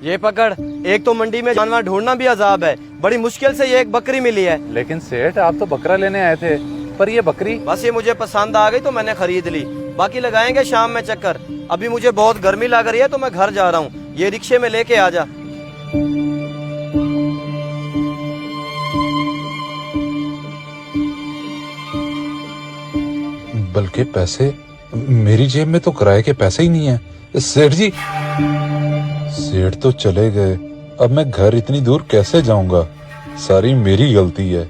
ये पकड़। एक तो मंडी में जानवर ढूंढना भी अजाब है, बड़ी मुश्किल से ये एक बकरी मिली है। लेकिन सेठ आप तो बकरा लेने आए थे, पर ये बकरी? बस ये मुझे पसंद आ गई तो मैंने खरीद ली। बाकी लगाएंगे शाम में चक्कर। अभी मुझे बहुत गर्मी लग रही है तो मैं घर जा रहा हूँ। ये रिक्शे में लेके आ जा। बल्कि पैसे मेरी जेब में तो किराए के पैसे ही नहीं है। सेठ जी, सेठ तो चले गए, अब मैं घर इतनी दूर कैसे जाऊंगा? सारी मेरी गलती है।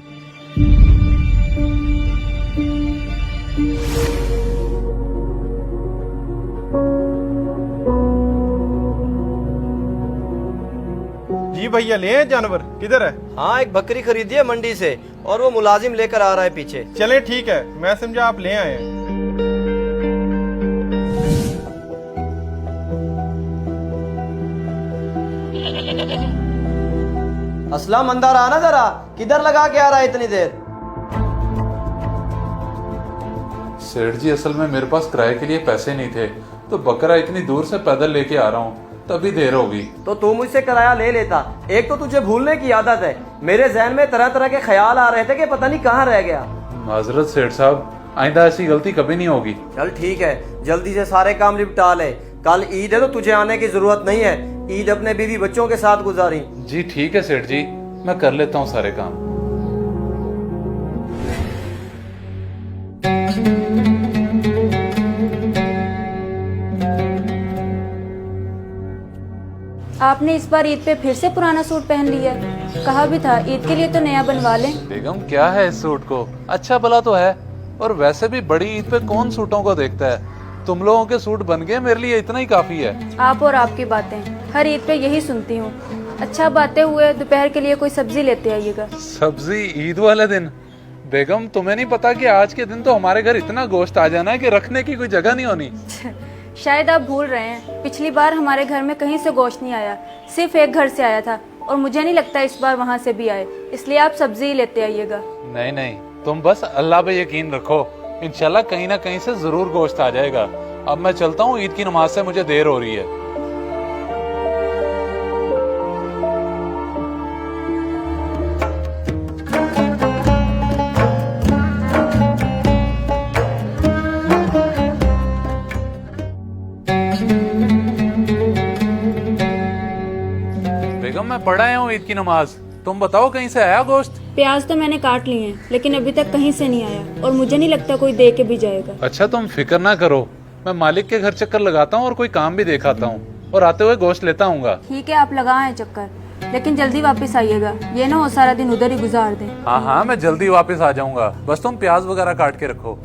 जी भैया, ले आए जानवर? किधर है? हाँ, एक बकरी खरीदी है मंडी से और वो मुलाजिम लेकर आ रहा है पीछे। चले ठीक है, मैं समझा आप ले आए हैं। असलम, अंदर आना जरा। किधर लगा के आ रहा है इतनी देर? सेठ जी, असल में मेरे पास किराए के लिए पैसे नहीं थे, तो बकरा इतनी दूर से पैदल लेके आ रहा हूँ, तभी देर होगी। तो तू मुझसे किराया ले लेता। एक तो तुझे भूलने की आदत है। मेरे जहन में तरह तरह के ख्याल आ रहे थे कि पता नहीं कहाँ रह गया। माजरत सेठ साहब, आइंदा ऐसी गलती कभी नहीं होगी। चल ठीक है, जल्दी से सारे काम निपटा ले। कल ईद है तो तुझे आने की जरूरत नहीं है। ईद अपने बीवी बच्चों के साथ गुजारी। जी ठीक है सेठ जी, मैं कर लेता हूँ सारे काम। आपने इस बार ईद पे फिर से पुराना सूट पहन लिया। कहा भी था ईद के लिए तो नया बनवा लें। बेगम, क्या है इस सूट को? अच्छा भला तो है, और वैसे भी बड़ी ईद पे कौन सूटों को देखता है? तुम लोगों के सूट बन गए, मेरे लिए इतना ही काफी है। आप और आपकी बातें, हर ईद पे यही सुनती हूँ। अच्छा, बातें हुए, दोपहर के लिए कोई सब्जी लेते आइएगा। सब्जी ईद वाले दिन? बेगम, तुम्हें नहीं पता कि आज के दिन तो हमारे घर इतना गोश्त आ जाना है कि रखने की कोई जगह नहीं होनी। शायद आप भूल रहे हैं, पिछली बार हमारे घर में कहीं से गोश्त नहीं आया, सिर्फ एक घर से आया था, और मुझे नहीं लगता इस बार वहाँ से भी आए, इसलिए आप सब्जी ही लेते आइएगा। नहीं नहीं, तुम बस अल्लाह पे यकीन रखो, इंशाल्लाह कहीं ना कहीं से जरूर गोश्त आ जाएगा। अब मैं चलता हूँ, ईद की नमाज से मुझे देर हो रही है। बेगम, मैं पढ़ आया हूँ ईद की नमाज, तुम बताओ कहीं से आया गोश्त? प्याज तो मैंने काट लिए हैं, लेकिन अभी तक कहीं से नहीं आया, और मुझे नहीं लगता कोई दे के भी जाएगा। अच्छा, तुम फिक्र ना करो, मैं मालिक के घर चक्कर लगाता हूँ और कोई काम भी दिखाता हूँ, और आते हुए गोश्त लेता हूँगा। ठीक है, आप लगाएं चक्कर, लेकिन जल्दी वापस आइएगा, ये ना हो सारा दिन उधर ही गुजार दें। हाँ हाँ, मैं जल्दी वापस आ जाऊंगा, बस तुम प्याज वगैरह काट के रखो।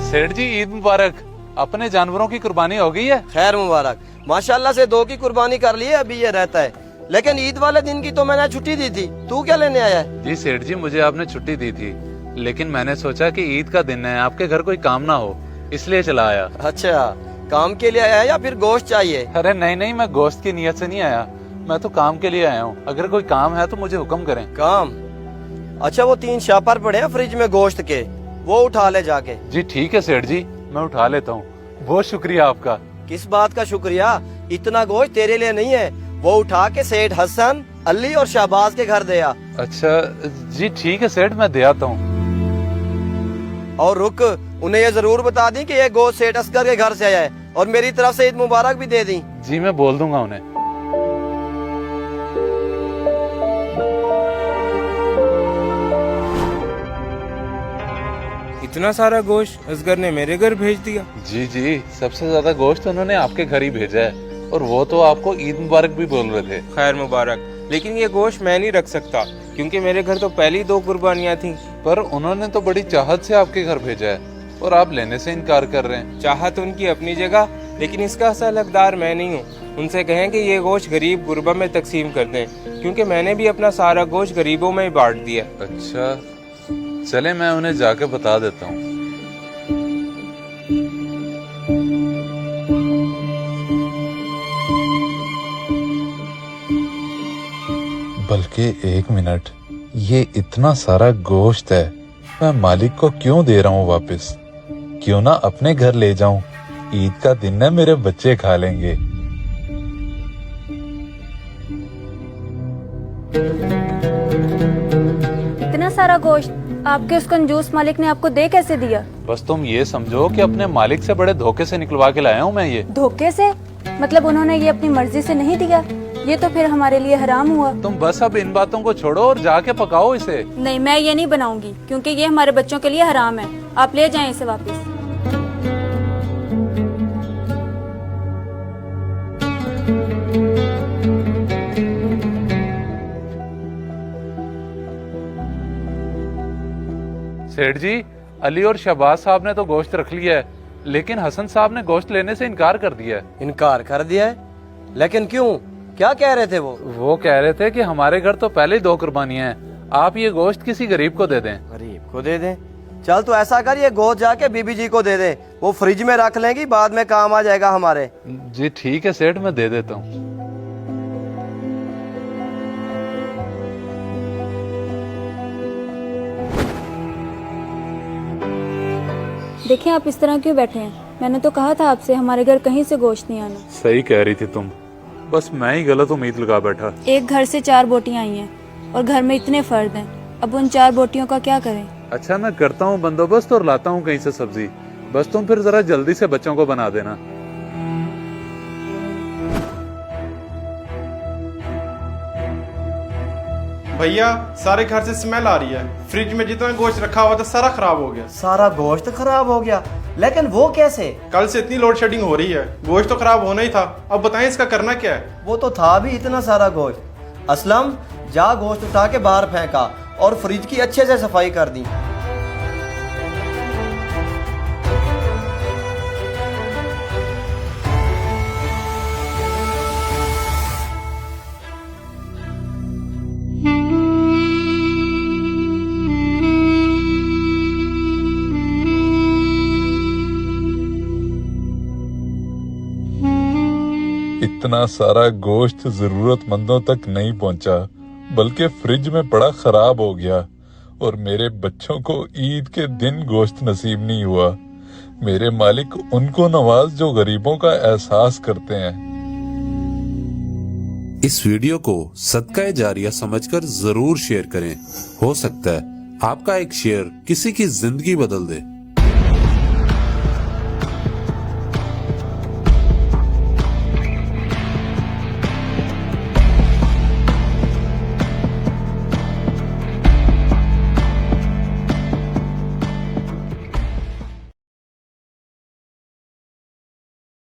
सेठ जी, ईद मुबारक। अपने जानवरों की कुर्बानी हो गई है? खैर मुबारक। माशाल्लाह से 2 की कुर्बानी कर ली है, अभी ये रहता है। लेकिन ईद वाले दिन की तो मैंने छुट्टी दी थी। तू क्या लेने आया है? जी सेठ जी, मुझे आपने छुट्टी दी थी, लेकिन मैंने सोचा कि ईद का दिन है, आपके घर कोई काम ना हो, इसलिए चला आया। अच्छा, काम के लिए आया है या फिर गोश्त चाहिए? अरे नहीं नहीं, मैं गोश्त की नियत से नहीं आया, मैं तो काम के लिए आया हूँ। अगर कोई काम है तो मुझे हुक्म करें। काम? अच्छा, वो 3 शापर पड़े हैं फ्रिज में गोश्त के, वो उठा ले जाके। जी ठीक है सेठ जी, मैं उठा लेता हूँ, बहुत शुक्रिया आपका। किस बात का शुक्रिया? इतना गोश्त तेरे लिए नहीं है, वो उठा के सेठ हसन, अली और शहबाज के घर दे आ। अच्छा जी ठीक है सेठ, मैं दे आता हूँ। और रुक, उन्हें ये जरूर बता दी कि ये गोश्त सेठ असगर के घर से आया है, और मेरी तरफ से ईद मुबारक भी दे दी। जी मैं बोल दूंगा उन्हें। इतना सारा गोश्त असगर ने मेरे घर भेज दिया? जी जी, सबसे ज्यादा गोश्त उन्होंने आपके घर ही भेजा है, और वो तो आपको ईद मुबारक भी बोल रहे थे। खैर मुबारक, लेकिन ये गोश्त मैं नहीं रख सकता, क्योंकि मेरे घर तो पहली 2 कुर्बानियाँ थी। पर उन्होंने तो बड़ी चाहत से आपके घर भेजा है, और आप लेने से इनकार कर रहे हैं। चाहत उनकी अपनी जगह, लेकिन इसका असल हकदार मैं नहीं हूँ। उनसे कहें कि ये गोश्त गरीब गुरबा में तकसीम कर दें, क्योंकि मैंने भी अपना सारा गोश्त गरीबों में ही बांट दिया। अच्छा चले, मैं उन्हें जाके बता देता हूँ। बल्कि 1 मिनट, ये इतना सारा गोश्त है, मैं मालिक को क्यों दे रहा हूँ वापस? क्यों ना अपने घर ले जाऊं। ईद का दिन है, मेरे बच्चे खा लेंगे। इतना सारा गोश्त आपके उस कंजूस मालिक ने आपको दे कैसे दिया? बस तुम ये समझो कि अपने मालिक से बड़े धोखे से निकलवा के लाया हूँ मैं ये। धोखे से? मतलब उन्होंने ये अपनी मर्जी से नहीं दिया? ये तो फिर हमारे लिए हराम हुआ। तुम बस अब इन बातों को छोड़ो और जाके पकाओ इसे। नहीं, मैं ये नहीं बनाऊंगी क्योंकि ये हमारे बच्चों के लिए हराम है। आप ले जाएं इसे वापस। सेठ जी, अली और शहबाज साहब ने तो गोश्त रख लिया है, लेकिन हसन साहब ने गोश्त लेने से इनकार कर दिया है। इनकार कर दिया है? लेकिन क्यों? क्या कह रहे थे वो कह रहे थे कि हमारे घर तो पहले ही 2 कुर्बानियां हैं, आप ये गोश्त किसी गरीब को दे दें। गरीब को दे दें? चल तो ऐसा कर, ये गोश्त जाके बीबी जी को दे दे, वो फ्रिज में रख लेंगी, बाद में काम आ जाएगा हमारे। जी ठीक है सेठ, मैं दे देता हूँ। देखिए आप इस तरह क्यों बैठे हैं? मैंने तो कहा था आपसे हमारे घर कहीं से गोश्त नहीं आना। सही कह रही थी तुम, बस मैं ही गलत उम्मीद लगा बैठा। एक घर से 4 बोटियां आई हैं और घर में इतने फर्द हैं, अब उन 4 बोटियों का क्या करें? अच्छा मैं करता हूँ बंदोबस्त और लाता हूँ कहीं से सब्जी, बस तुम फिर जरा जल्दी से बच्चों को बना देना। भैया सारे घर से स्मेल आ रही है, फ्रिज में जितना गोश्त रखा हुआ था सारा खराब हो गया। सारा गोश्त खराब हो गया? लेकिन वो कैसे? कल से इतनी लोड शेडिंग हो रही है, गोश्त तो खराब होना ही था। अब बताएं इसका करना क्या है? वो तो था भी इतना सारा गोश्त। असलम, जा गोश्त उठा के बाहर फेंका और फ्रिज की अच्छे से सफाई कर दी। इतना सारा गोश्त जरूरतमंदों तक नहीं पहुंचा, बल्कि फ्रिज में पड़ा खराब हो गया, और मेरे बच्चों को ईद के दिन गोश्त नसीब नहीं हुआ। मेरे मालिक उनको नवाज जो गरीबों का एहसास करते हैं। इस वीडियो को सदका जारिया समझकर जरूर शेयर करें। हो सकता है आपका एक शेयर किसी की जिंदगी बदल दे।